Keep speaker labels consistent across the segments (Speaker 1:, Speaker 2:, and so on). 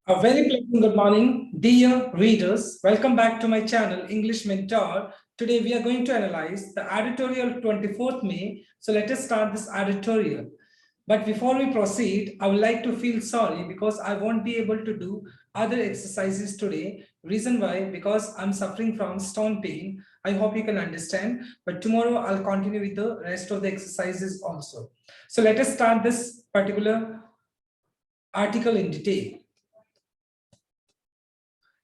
Speaker 1: A very pleasant good morning, dear readers. Welcome back to my channel, English Mentor. Today we are going to analyze the editorial 24th May. So let us start this editorial. But before we proceed, I would like to feel sorry because I won't be able to do other exercises today. Reason why? Because I'm suffering from stone pain. I hope you can understand. But tomorrow I'll continue with the rest of the exercises also. So let us start this particular article in detail.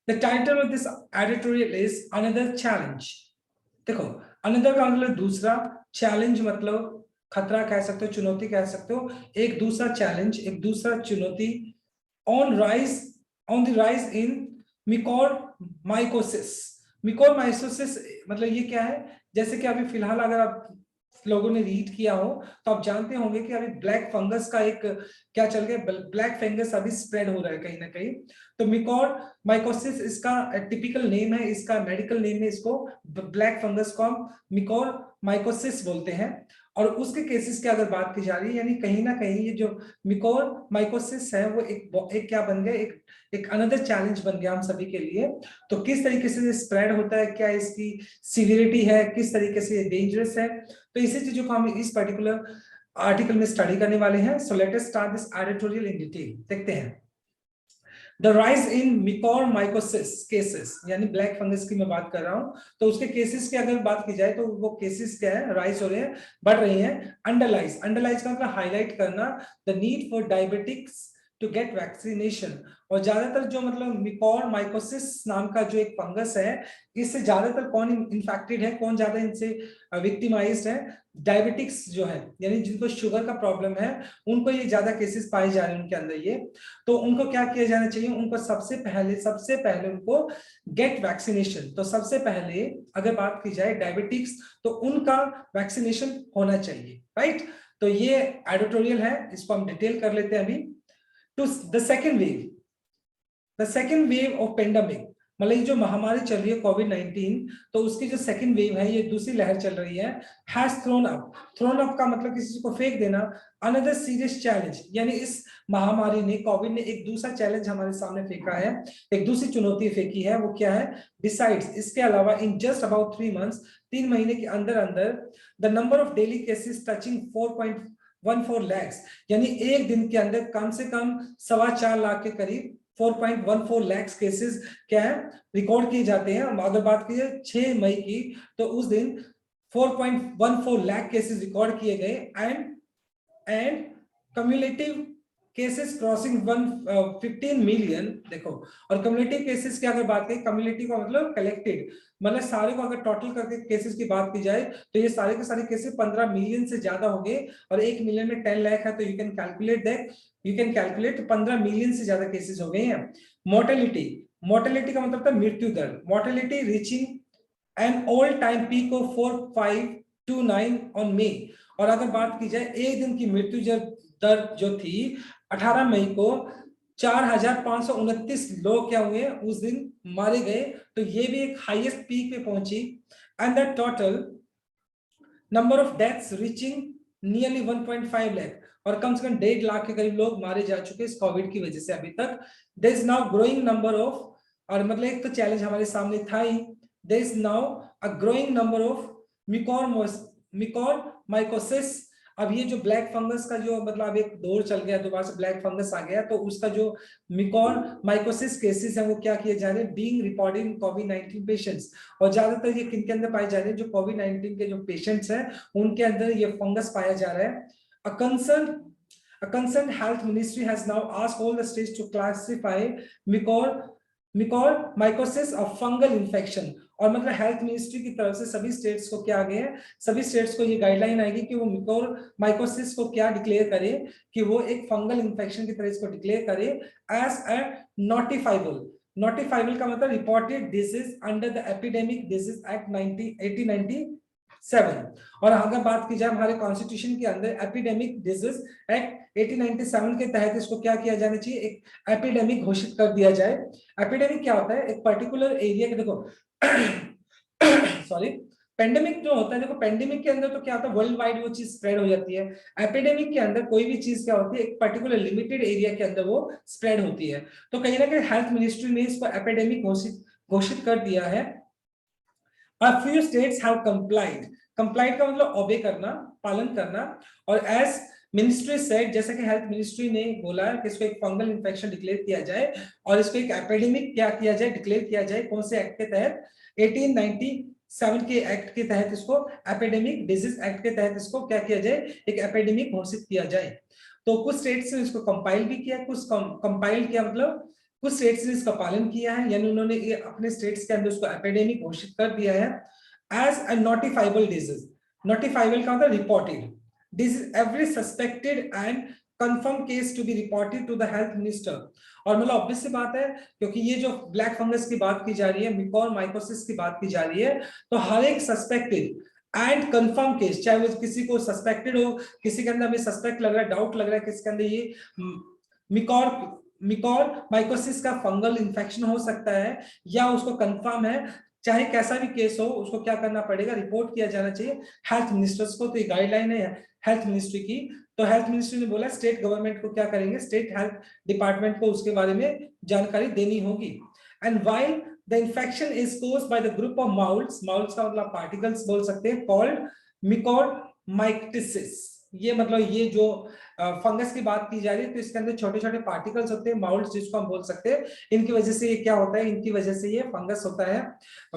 Speaker 1: The title of this editorial is Another Challenge. देखो another का मतलब दूसरा, challenge मतलब खतरा कह सकते हो, चुनौती कह सकते हो, एक दूसरा challenge, एक दूसरा चुनौती on the rise in mycorrhizasis. mycorrhizasis मतलब ये क्या है? जैसे कि अभी फिलहाल अगर आप लोगों ने रीड किया हो तो आप जानते होंगे कि अभी ब्लैक फंगस का एक क्या चल गया, ब्लैक फंगस अभी स्प्रेड हो रहा है कहीं ना कहीं. तो मिकोरमाइकोसिस इसका टिपिकल नेम है, इसका मेडिकल नेम है, इसको ब्लैक फंगस को हम मिकोरमाइकोसिस बोलते हैं. और उसके केसेस की अगर बात की जा रही है, यानी कहीं ना कहीं ये जो मिकोरमाइकोसिस है वो एक क्या बन गया, एक अनदर चैलेंज बन गया हम सभी के लिए. तो किस तरीके से स्प्रेड होता है, क्या इसकी सिवियरिटी है, किस तरीके से ये डेंजरस है, तो इसी चीजों को हम इस पर्टिकुलर आर्टिकल में स्टडी करने वाले हैं. So let us start this editorial in detail. देखते हैं. The rise in mycorrhizasis cases, यानी ब्लैक फंगस की मैं बात कर रहा हूं, तो उसके केसेस की अगर बात की जाए तो वो केसेस क्या है, राइज हो रहे हैं, बढ़ रही हैं. अंडरलाइज का मतलब हाईलाइट करना the need for diabetics to get vaccination. और ज्यादातर जो मतलब मिकोरमाइकोसिस नाम का जो एक फंगस है, इससे ज्यादातर कौन इन्फेक्टेड है, कौन ज्यादा इनसे विक्टिमाइज्ड है, डायबिटिक्स जो है, यानी जिनको शुगर का प्रॉब्लम है, उनको ये ज्यादा केसेस पाए जा रहे हैं उनके अंदर ये. तो उनको क्या किया जाना चाहिए, उनको सबसे पहले उनको गेट वैक्सीनेशन. तो सबसे पहले अगर बात की जाए डायबिटिक्स, तो उनका वैक्सीनेशन होना चाहिए, राइट. तो ये एडिटोरियल है, इसको हम डिटेल कर लेते हैं अभी. To the second wave of pandemic, मतलब ये जो महामारी चल रही है कोविड-19, तो उसकी जो सेकंड वेव है, ये दूसरी लहर चल रही है, हैज थ्रोन अप का मतलब किसी को फेंक देना, अनदर सीरियस चैलेंज, यानी इस महामारी ने, कोविड ने एक दूसरा चैलेंज हमारे सामने फेंका है, एक दूसरी चुनौती फेंकी है. वो क्या है? बिसाइड्स, इसके अलावा इन जस्ट अबाउट 3 मंथ्स, 3 महीने के अंदर अंदर, the number of daily cases touching 4.14 lakhs, यानी एक दिन के अंदर कम से कम 4.25 लाख के करीब 4.14 lakhs केसेस क्या है, रिकॉर्ड किए जाते हैं. अगर बात की जाए 6 मई की, तो उस दिन 4.14 लाख केसेस रिकॉर्ड किए गए. And cumulative cases crossing 15 million. देखो, और कम्युलेटिव केसेस की अगर बात करें, कम्युलेटिव का मतलब कलेक्टेड, मतलब सारे को अगर टोटल करके केसेस की बात की जाए, तो ये सारे के सारे केसेस 15 मिलियन से ज्यादा होंगे. और 1 मिलियन में 10 लाख है, तो यू कैन कैलकुलेट 15 मिलियन से ज्यादा केसेस हो गए हैं. मोर्टेलिटी का मतलब था मृत्यु दर. Mortality reaching an all time peak of 4.529 on May. और अगर बात की जाए एक दिन की मृत्यु दर जो थी 18 मई को, 4,529 लोग क्या हुए उस दिन मारे गए. तो ये भी एक हाईएस्ट पीक पे पहुंची. And the total number of deaths reaching nearly 1.5 lakh, और कम से कम 1.5 लाख के करीब लोग मारे जा चुके इस कोविड की वजह से अभी तक. There is now growing number of, और मतलब एक तो चैलेंज हमारे सामने था ही, there is now a growing number of mucormycosis. अब ये जो ब्लैक फंगस का जो मतलब एक दौर चल गया, दोबारा से ब्लैक फंगस आ गया, तो उसका जो मिकोरमाइकोसिस केसेस है वो क्या किए जा रहे हैं, being reported in covid patients. और ज्यादातर ये किनके अंदर पाए जा रहे हैं, जो कोविड-19 के जो पेशेंट्स हैं उनके अंदर ये फंगस पाया जा रहा है. A concerned health ministry has now asked all the states to classify मिकोरमाइकोसिस of fungal infection. और मतलब हेल्थ मिनिस्ट्री की तरफ से सभी स्टेट्स को क्या आ गए हैं, सभी स्टेट्स को ये गाइडलाइन आएगी कि वो मिकोरमाइकोसिस को क्या डिक्लेयर करे, कि वो एक फंगल इंफेक्शन की तरह इसको डिक्लेयर करे एज अ नोटिफाइबल का मतलब reported disease under the epidemic disease act 1897. और अगर बात की जाए हमारे कॉन्स्टिट्यूशन के अंदर एपिडेमिक डिजीज एक्ट 1897 के तहत इसको क्या किया जाना चाहिए, एक एपिडेमिक घोषित कर दिया जाए. एपिडेमिक क्या होता है, एक पर्टिकुलर एरिया के, देखो सॉरी, पेंडेमिक जो होता है, देखो पेंडेमिक के अंदर तो क्या होता है, वर्ल्ड वाइड वो चीज स्प्रेड हो जाती है। एपिडेमिक के अंदर कोई भी चीज क्या होती है, एक पर्टिकुलर लिमिटेड एरिया के अंदर वो स्प्रेड होती है। तो कहीं ना कहीं हेल्थ मिनिस्ट्री ने इसको एपिडेमिक घोषित कर दिया है। A few states have complied. Complied का मतलब ओबे करना, पालन करना। और एज मिनिस्ट्री सेड, जैसा कि हेल्थ मिनिस्ट्री ने बोला कि इसको एक फंगल इन्फेक्शन डिक्लेयर किया जाए और इसको एक एपिडेमिक क्या किया जाए, डिक्लेयर किया जाए। कौन से एक्ट के तहत? 1897 के एक्ट के तहत इसको एपिडेमिक डिजीज एक्ट के तहत इसको क्या किया जाए, एक एपिडेमिक घोषित किया जाए। तो कुछ स्टेट्स ने इसको कंपाइल भी किया, कुछ कंपाइल किया मतलब कुछ स्टेट्स ने इसका पालन किया है, यानी उन्होंने ये अपने स्टेट्स के अंदर उसको एपिडेमिक घोषित कर दिया है। As a notifiable disease, notifiable का मतलब reported disease, every suspected and confirm case to be reported to the health minister. और मतलब ऑब्वियस सी बात है, क्योंकि ये जो ब्लैक फंगस की बात की जा रही है, म्यूकोरमाइकोसिस की बात की जा रही है, तो हर एक सस्पेक्टेड एंड कंफर्म केस, चाहे वो किसी को सस्पेक्टेड हो, किसी के अंदर हमें सस्पेक्ट लग रहा है, डाउट लग रहा है किसके अंदर ये म्यूकोरमाइकोसिस का फंगल इन्फेक्शन हो सकता है, या उसको कंफर्म है, चाहे कैसा भी केस हो, उसको क्या करना पड़ेगा, रिपोर्ट किया जाना चाहिए हेल्थ मिनिस्टर्स को। तो ये गाइडलाइन है हेल्थ मिनिस्ट्री की। तो हेल्थ मिनिस्ट्री ने बोला स्टेट गवर्नमेंट को क्या करेंगे, स्टेट हेल्थ डिपार्टमेंट को उसके बारे में जानकारी देनी होगी। And while the infection is caused by the group of moulds, moulds का मतलब पार्टिकल्स बोल सकते हैं, कॉल्ड म्यूकोरमाइकोसिस। ये मतलब ये जो फंगस की बात की जा रही है, तो इसके अंदर छोटे छोटे पार्टिकल्स होते हैं, माउल्स जिसको हम बोल सकते हैं। इनकी वजह से ये क्या होता है, इनकी वजह से ये फंगस होता है,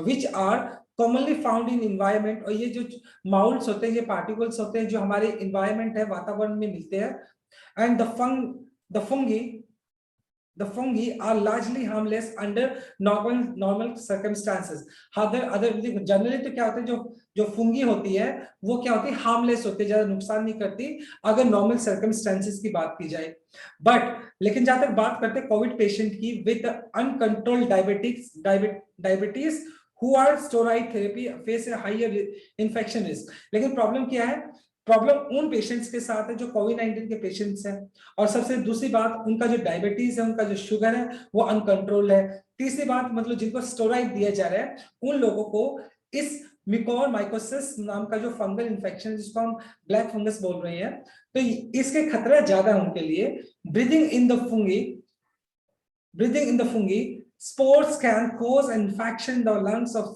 Speaker 1: which are commonly found in environment. और ये जो माउल्स होते हैं, ये पार्टिकल्स होते हैं जो हमारे इन्वायरमेंट है, वातावरण में मिलते हैं। And the fungi are largely harmless under normal circumstances. other generally तो क्या होता है, जो फंगी होती है वो क्या होती है, हार्मलेस होती है, ज्यादा नुकसान नहीं करती अगर नॉर्मल सर्कमस्टेंसेस की बात की जाए। बट लेकिन जहां तक बात करते हैं कोविड पेशेंट की with uncontrolled diabetes who are steroid therapy face a higher infection risk। लेकिन प्रॉब्लम क्या है, प्रॉब्लम उन पेशेंट्स के साथ है जो कोविड-19 के पेशेंट्स हैं, और सबसे दूसरी बात उनका जो डायबिटीज है, उनका जो शुगर है वो अनकंट्रोल्ड है। तीसरी बात मतलब जिनको स्टेरॉइड दिया जा रहा है उन लोगों को इस म्यूकोरमाइकोसिस नाम का जो फंगल इन्फेक्शन है, जिसको हम ब्लैक फंगस बोल रहे हैं, तो इसके खतरा ज्यादा है उनके लिए। Breathing in the fungi spores can cause infection, the lungs of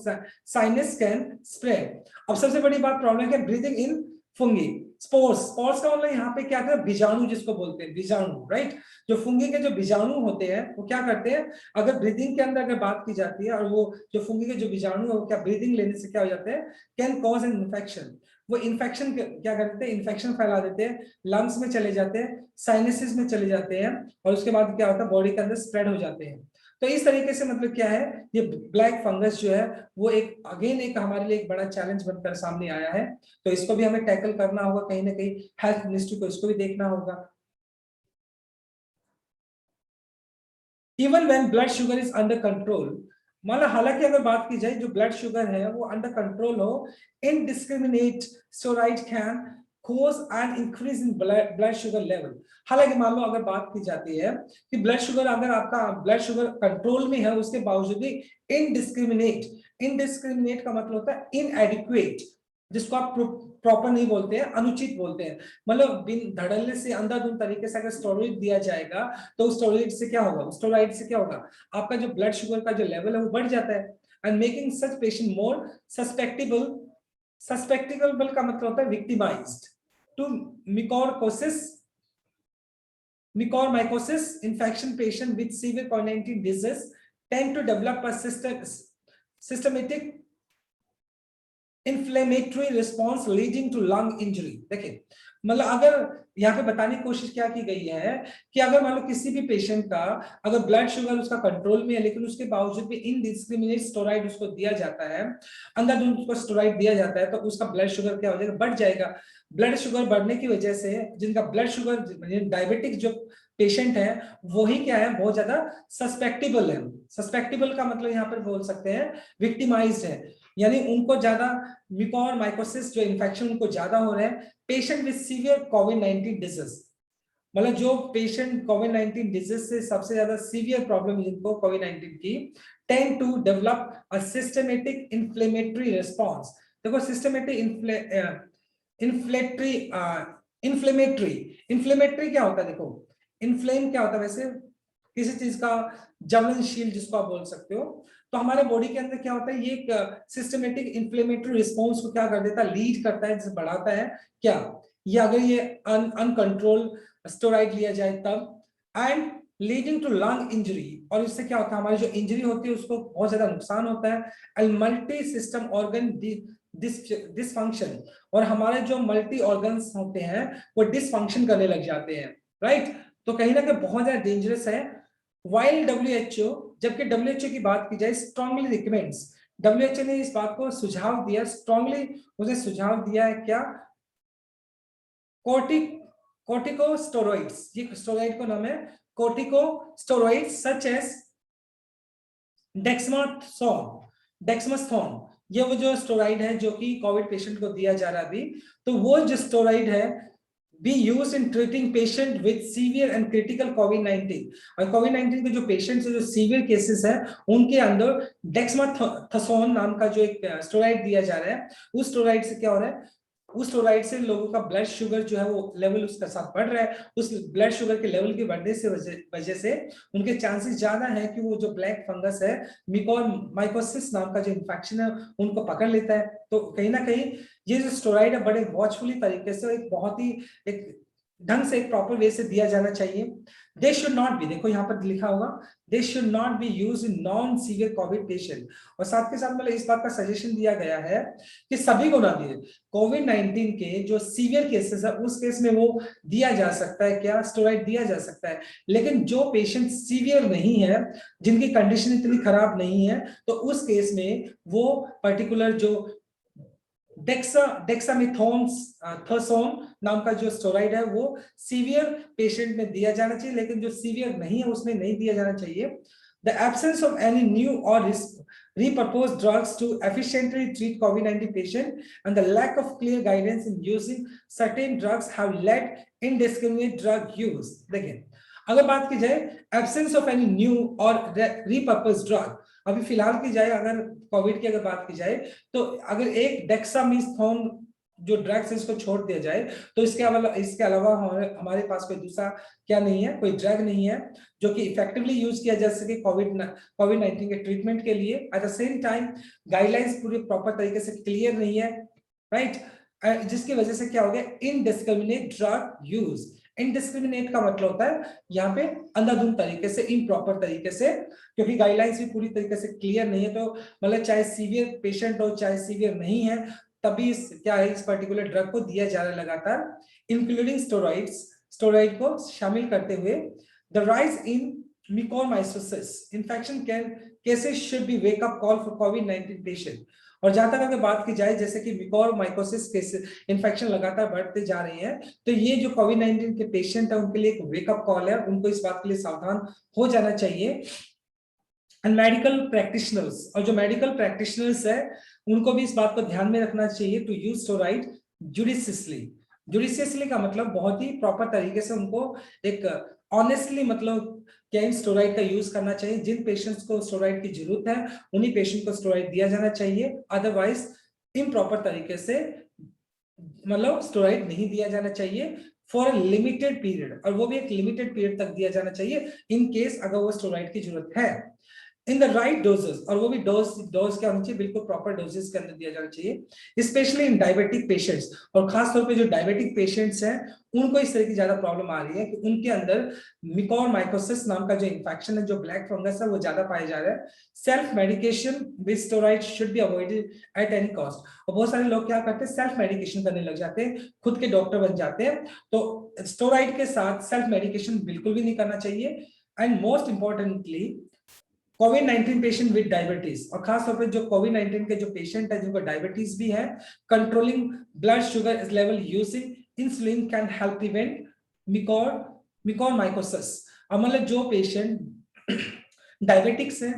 Speaker 1: sinus can spread। अब सबसे बड़ी बात प्रॉब्लम है ब्रीदिंग इन फंगी, स्पोर्स का मतलब यहाँ पे क्या था, बीजाणु जिसको बोलते हैं, बीजाणु, राइट। जो फंगी के जो बीजाणु होते हैं वो क्या करते हैं, अगर ब्रीदिंग के अंदर अगर बात की जाती है, और वो जो फंगी के जो बीजाणु है वो क्या ब्रीदिंग लेने से क्या हो जाते हैं, कैन कॉज एन इन्फेक्शन। वो इन्फेक्शन क्या करते हैं, इन्फेक्शन फैला देते हैं, लंग्स में चले जाते हैं, साइनसिस में चले जाते हैं, और उसके बाद क्या होता है, बॉडी के अंदर स्प्रेड हो जाते हैं। तो इस तरीके से मतलब क्या है, ये ब्लैक फंगस जो है वो एक अगेन एक हमारे लिए एक बड़ा चैलेंज बनकर सामने आया है। तो इसको भी हमें टैकल करना होगा, कहीं ना कहीं हेल्थ मिनिस्ट्री को इसको भी देखना होगा। Even when blood sugar is under control, मतलब हालांकि अगर बात की जाए जो ब्लड शुगर है वो अंडर कंट्रोल हो, indiscriminate steroid can cause an increase in blood sugar level। हालांकि मान लो अगर बात की जाती है कि ब्लड शुगर, अगर आपका ब्लड शुगर कंट्रोल में है, उसके बावजूद भी इनडिस्क्रिमिनेट का मतलब होता है इनएडिक्वेट, जिसको आप प्रॉपर नहीं बोलते हैं, अनुचित बोलते हैं। मतलब बिन धड़ल्ले से अंधाधुंध तरीके से अगर स्टेरॉइड दिया जाएगा तो उस स्टेरॉइड से क्या होगा, स्टेरॉइड से क्या होगा, आपका जो ब्लड शुगर का जो लेवल है वो बढ़ जाता है, and making such patient more suspectable. Suspectable का मतलब होता है victimised to mucormycosis infection। patient with severe COVID-19 disease tend to develop a systematic inflammatory response leading to lung injury। देखिए मतलब अगर यहाँ पे बताने की कोशिश क्या की गई है कि अगर मान लो किसी भी पेशेंट का अगर ब्लड शुगर उसका कंट्रोल में है, लेकिन उसके बावजूद भी इनडिस्क्रिमिनेट स्टेरॉइड उसको दिया जाता है, अंधाधुंध उसको स्टेरॉइड दिया जाता है, तो उसका ब्लड शुगर क्या हो जाएगा, बढ़ जाएगा। ब्लड शुगर बढ़ने की वजह से जिनका ब्लड शुगर डायबिटिक जो पेशेंट है वही क्या है, बहुत ज्यादा सस्पेक्टेबल है। सस्पेक्टेबल का मतलब यहाँ पर बोल सकते हैं विक्टिमाइज्ड है, यानी उनको ज्यादा म्यूकोरमाइकोसिस जो इन्फेक्शन उनको ज्यादा हो रहे हैं। Patient with severe covid disease, मतलब जो पेशेंट कोविड-19 डिजीज से सबसे ज्यादा सीवियर प्रॉब्लम जिनको कोविड-19 की, tend to develop a systematic inflammatory response. देखो सिस्टमेटिक इन्फ्लेमेटरी क्या होता है, देखो इन्फ्लेम क्या होता है वैसे, किसी चीज का ज्वलनशील जिसको आप बोल सकते हो। तो हमारे बॉडी के अंदर क्या होता है, ये एक सिस्टमेटिक इन्फ्लेमेटरी रिस्पॉन्स को क्या कर देता है, लीड करता है, जिसे बढ़ाता है क्या, ये अगर ये अनकंट्रोल स्टेरॉइड लिया जाए तब, and leading to lung injury, और इससे क्या होता है, हमारी जो इंजरी होती है उसको बहुत ज्यादा नुकसान होता है, and multi system organ dysfunction, और हमारे जो मल्टी ऑर्गन्स होते हैं वो डिसफंक्शन करने लग जाते हैं, राइट। तो कहीं ना कहीं बहुत ज्यादा डेंजरस है। वाइल WHO, जबकि WHO की बात की जाए, स्ट्रांगली रिकमेंड्स, WHO ने इस बात को सुझाव दिया, स्ट्रांगली मुझे सुझाव दिया है क्या, कोर्टिकोस्टेरॉइड्स, ये स्टेरॉइड का नाम है कोर्टिकोस्टेरॉइड्स सच एज डेक्सामेथासोन, ये वो जो स्टेरॉइड है जो कि कोविड पेशेंट को दिया जा रहा है अभी, तो वो जो स्टेरॉइड है be used in treating patient with severe and critical कोविड-19, और कोविड-19 के जो पेशेंट्स है, जो सीवियर केसेस है, उनके अंदर डेक्सामेथासोन नाम का जो एक स्टेरॉइड दिया जा रहा है, उस स्टेरॉइड से क्या हो रहा है, उस स्टेरॉइड से लोगों का ब्लड शुगर जो है वो लेवल उसका साथ बढ़ रहा है, उस ब्लड शुगर के लेवल के बढ़ने से वजह से उनके चांसेस ज्यादा है कि वो जो ब्लैक फंगस है, मिकोरमाइकोसिस नाम का जो इन्फेक्शन है, उनको पकड़ लेता है। तो कहीं ना कहीं ये जो स्टेरॉइड है बड़े वॉचफुली तरीके से, एक बहुत ही एक ढंग से, एक प्रॉपर वे से दिया जाना चाहिए। दे शुड नॉट बी, देखो यहाँ पर लिखा होगा, they should not be used in non severe Covid patient, और साथ के साथ मतलब इस बात का सजेशन दिया गया है कि सभी को ना दिए, कोविड-19 के जो सीवियर केसेस है उस केस में वो दिया जा सकता है, क्या स्टेरॉइड दिया जा सकता है, लेकिन जो पेशेंट सीवियर नहीं है, जिनकी कंडीशन इतनी खराब नहीं है, तो उस केस में वो पर्टिकुलर जो डेक्सामेथासोन नाम का जो स्टेरॉइड है वो सीवियर पेशेंट में दिया जाना चाहिए, लेकिन जो सीवियर नहीं है उसमें नहीं दिया जाना चाहिए। The absence of any new or repurposed drugs to efficiently treat COVID-19 patient and the lack of clear guidance in using certain drugs have led indiscriminate drug use. देखिए, अगर बात की जाए absence of any new or repurposed drug, अभी फिलहाल की जाए, अगर कोविड की अगर बात की जाए, तो अगर एक डेक्सामेथासोन जो ड्रग्स है इसको छोड़ दिया जाए, तो इसके अलावा हमारे पास कोई दूसरा क्या नहीं है, कोई ड्रग नहीं है जो कि इफेक्टिवली यूज किया जा सके कोविड-19 के ट्रीटमेंट के लिए। At the same time guidelines पूरी प्रॉपर तरीके से क्लियर नहीं है, राइट, जिसकी वजह से क्या हो गया, इनडिस्क्रिमिनेट ड्रग यूज। इनडिस्क्रिमिनेट का मतलब होता है यहाँ पे अंधाधुंध तरीके से, इम्प्रॉपर तरीके से, क्योंकि गाइडलाइंस भी पूरी तरीके से क्लियर नहीं है, तो मतलब चाहे सीवियर पेशेंट हो चाहे सीवियर नहीं है, तभी क्या है, इस पर्टिकुलर ड्रग को दिया जा रहा है लगातार, इंक्लूडिंग स्टेरॉइड्स, स्टेरॉइड को शामिल करते हुए। The rise in mucormycosis infection cases should be wake up call for कोविड-19 पेशेंट, और जहां तक अगर बात की जाए, जैसे कि मिकोरमाइकोसिस केसेस इन्फेक्शन लगातार बढ़ते जा रहे हैं, तो ये जो कोविड-19 के पेशेंट है उनके लिए एक वेकअप कॉल है, उनको इस बात के लिए सावधान हो जाना चाहिए। एंड मेडिकल प्रैक्टिशनर्स, और जो मेडिकल प्रैक्टिशनर्स है उनको भी इस बात को ध्यान में रखना चाहिए टू यूज स्टेरॉइड जुडिशियसली का मतलब बहुत ही प्रॉपर तरीके से उनको एक ऑनेस्टली मतलब क्या स्टेरॉइड का यूज करना चाहिए। जिन पेशेंट्स को स्टेरॉइड की जरूरत है उन्हीं पेशेंट को स्टेरॉइड दिया जाना चाहिए, अदरवाइज इम्प्रॉपर तरीके से मतलब स्टेरॉइड नहीं दिया जाना चाहिए फॉर अ लिमिटेड पीरियड, और वो भी एक लिमिटेड पीरियड तक दिया जाना चाहिए इन केस अगर वो स्टेरॉइड की जरूरत है, इन द राइट डोजेस, और वो भी डोज क्या होनी चाहिए, बिल्कुल प्रॉपर डोजेस के अंदर दिया जाना चाहिए, स्पेशली इन डायबिटिक पेशेंट्स, और खास तौर पे जो डायबिटिक पेशेंट्स हैं उनको इस तरह की ज्यादा प्रॉब्लम आ रही है कि उनके अंदर मिकोरमाइकोसिस नाम का जो इन्फेक्शन है, जो ब्लैक फंगस है, वो ज्यादा पाया जा रहा है। Self medication with steroid should be avoided at any cost, और बहुत सारे लोग क्या करते हैं, सेल्फ मेडिकेशन करने लग जाते हैं, खुद के डॉक्टर बन जाते हैं, तो स्टेरॉइड के साथ सेल्फ मेडिकेशन बिल्कुल भी नहीं करना चाहिए। And most importantly covid patient with diabetes, और खास तौर पे जो कोविड-19 के जो पेशेंट है जिनको डायबिटीज भी है, controlling blood sugar level using insulin can help prevent mucormycosis. मतलब जो पेशेंट डायबिटिक्स है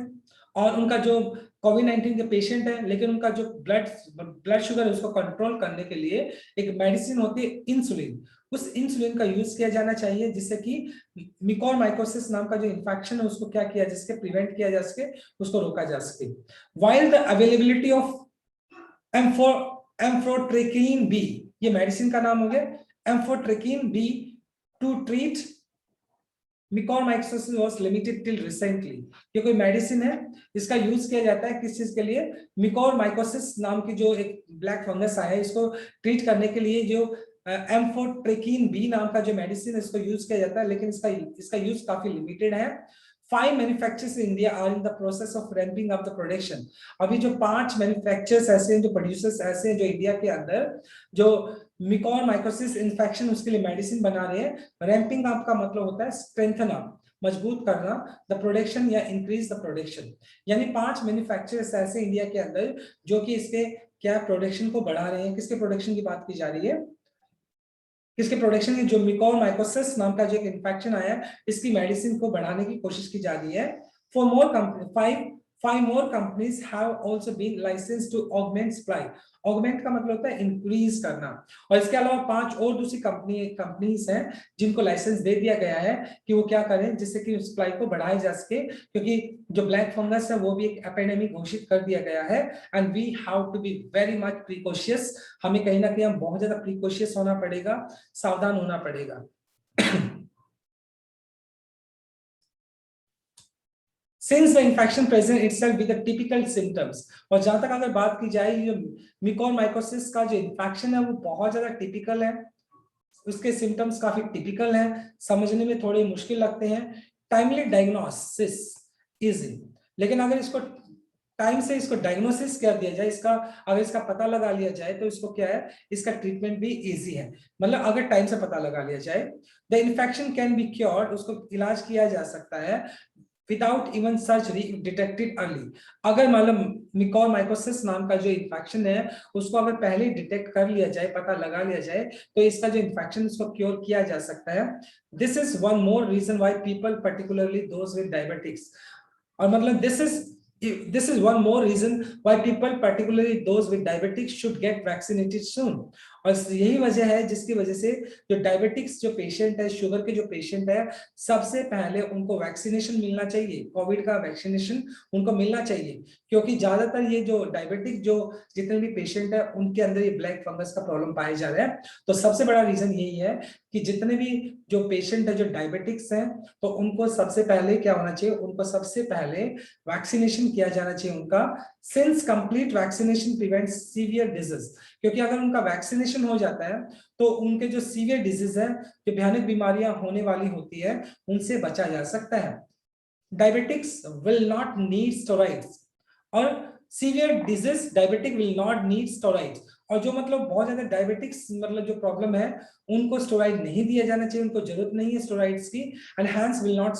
Speaker 1: और उनका जो कोविड-19 के पेशेंट है, लेकिन उनका जो ब्लड शुगर है उसको कंट्रोल करने के लिए एक मेडिसिन होती है इंसुलिन, उस इंसुलिन का यूज किया जाना चाहिए, जिससे कि मिकोरमाइकोसिस नाम का जो इन्फेक्शन है उसको क्या किया जा सके, प्रिवेंट किया जा सके, उसको रोका जा सके। While the availability of amphotericin B, ये मेडिसिन का नाम हो गया, amphotericin B to treat mucormycosis was limited till recently. ये कोई मेडिसिन है, इसका यूज किया जाता है किस चीज के लिए, मिकोमाइकोसिस नाम की जो एक ब्लैक फंगस आया है, इसको ट्रीट करने के लिए जो एम्फोट्रेकिन बी नाम का जो मेडिसिन है इसको यूज किया जाता है, लेकिन इसका यूज काफी लिमिटेड है। 5 manufacturers in India are in the process of ramping up the production। अभी जो 5 मैन्युफैक्चरर्स ऐसे हैं, जो प्रोड्यूसर्स ऐसे हैं जो इंडिया के अंदर जो मिकोमाइकोसिस इन्फेक्शन उसके लिए मेडिसिन बना रहे हैं। रैंपिंग अप का मतलब होता है स्ट्रेंथन अप, मजबूत करना, द प्रोडक्शन या इंक्रीज द प्रोडक्शन। यानी 5 मैन्युफैक्चरर्स ऐसे इंडिया के अंदर जो कि इसके क्या प्रोडक्शन को बढ़ा रहे हैं। किसके प्रोडक्शन की बात की जा रही है, किसके प्रोडक्शन की, जो मिकोमाइकोसिस नाम का जो एक इन्फेक्शन आया है इसकी मेडिसिन को बढ़ाने की कोशिश की जा रही है। For more company, five more companies have also been licensed to augment supply। augment का मतलब होता है इंक्रीज करना। और इसके अलावा 5 और दूसरी कंपनीज हैं जिनको लाइसेंस दे दिया गया है कि वो क्या करें जिससे कि सप्लाई को बढ़ाया जा सके, क्योंकि जो ब्लैक फंगस है वो भी एक एपिडेमिक घोषित कर दिया गया है। And we have to be very much precautious. हमें कहीं ना कहीं हम बहुत ज्यादा प्रिकॉशियस होना पड़ेगा, सावधान होना पड़ेगा। Since the infection present itself with the typical symptoms। और जहां तक अगर बात की जाए ये मिकोमाइकोसिस का जो इन्फेक्शन है वो बहुत ज्यादा टिपिकल है, उसके सिम्टम्स काफी टिपिकल हैं, समझने में थोड़े मुश्किल लगते हैं। टाइमली डायग्नोसिस इजी, लेकिन अगर इसको टाइम से इसको डायग्नोसिस कर दिया जाए, इसका अगर इसका पता लगा लिया जाए तो इसको क्या है, इसका ट्रीटमेंट भी इजी है। मतलब अगर टाइम से पता लगा लिया जाए, the infection can be cured, उसको इलाज किया जा सकता है without even surgery detected early. अगर मतलब मिकोमाइकोसिस नाम का जो इन्फेक्शन है उसको अगर पहले डिटेक्ट कर लिया जाए, पता लगा लिया जाए, तो इसका जो इन्फेक्शन उसको क्योर किया जा सकता है। This is one more reason why people particularly those with diabetics, और मतलब this is one more reason why people particularly those with diabetics should get vaccinated soon। और यही वजह है जिसकी वजह से जो डायबिटिक्स जो पेशेंट है, शुगर के जो पेशेंट है, सबसे पहले उनको वैक्सीनेशन मिलना चाहिए, कोविड का वैक्सीनेशन उनको मिलना चाहिए। क्योंकि ज्यादातर ये जो डायबिटिक जो जितने भी पेशेंट है उनके अंदर ये ब्लैक फंगस का प्रॉब्लम पाया जा रहा है। तो सबसे बड़ा रीजन यही है कि जितने भी जो पेशेंट है जो डायबिटिक्स हैं, तो उनको सबसे पहले क्या होना चाहिए, उनको सबसे पहले वैक्सीनेशन किया जाना चाहिए उनका। Since complete vaccination prevents severe disease, क्योंकि अगर उनका वैक्सीनेशन हो जाता है तो उनके जो सीवियर डिजीज है, जो भयानक बीमारियां होने वाली होती है, उनसे बचा जा सकता है। Diabetics will not need steroids, और severe disease diabetic will not need steroids. और जो मतलब बहुत ज्यादा डायबिटिक्स मतलब जो प्रॉब्लम है उनको स्टेरॉइड नहीं दिया जाना चाहिए, उनको जरूरत नहीं है स्टेरॉइड्स की। And hence will not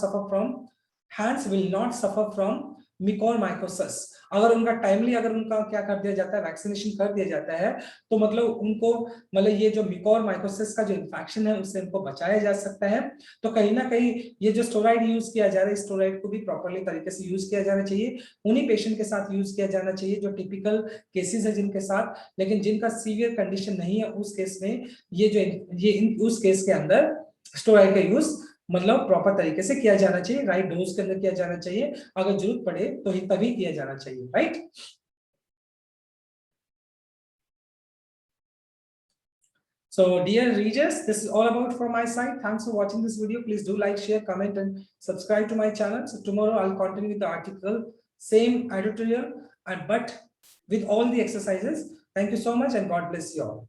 Speaker 1: suffer from mucormycosis. अगर उनका टाइमली अगर उनका क्या कर दिया जाता है, वैक्सीनेशन कर दिया जाता है, तो मतलब उनको मतलब ये जो मिकोमाइकोसिस का जो इन्फेक्शन है उससे उनको बचाया जा सकता है। तो कहीं ना कहीं ये जो स्टेरॉइड यूज किया जा रहा है, स्टेरॉइड को भी प्रॉपरली तरीके से यूज किया जाना चाहिए, उन्हीं पेशेंट के साथ यूज किया जाना चाहिए जो टिपिकल केसेस है जिनके साथ। लेकिन जिनका सीवियर कंडीशन नहीं है उस केस में उस केस के अंदर स्टेरॉइड का यूज मतलब प्रॉपर तरीके से किया जाना चाहिए, राइट डोज के अंदर किया जाना चाहिए, अगर जरूरत पड़े तो ही तभी किया जाना चाहिए, right. So dear readers, this is all about from my side. Thanks for watching this video. Please do like, share, comment and subscribe to my channel. So tomorrow I'll continue with the article, same editorial, but with all the exercises. Thank you so much and God bless you all.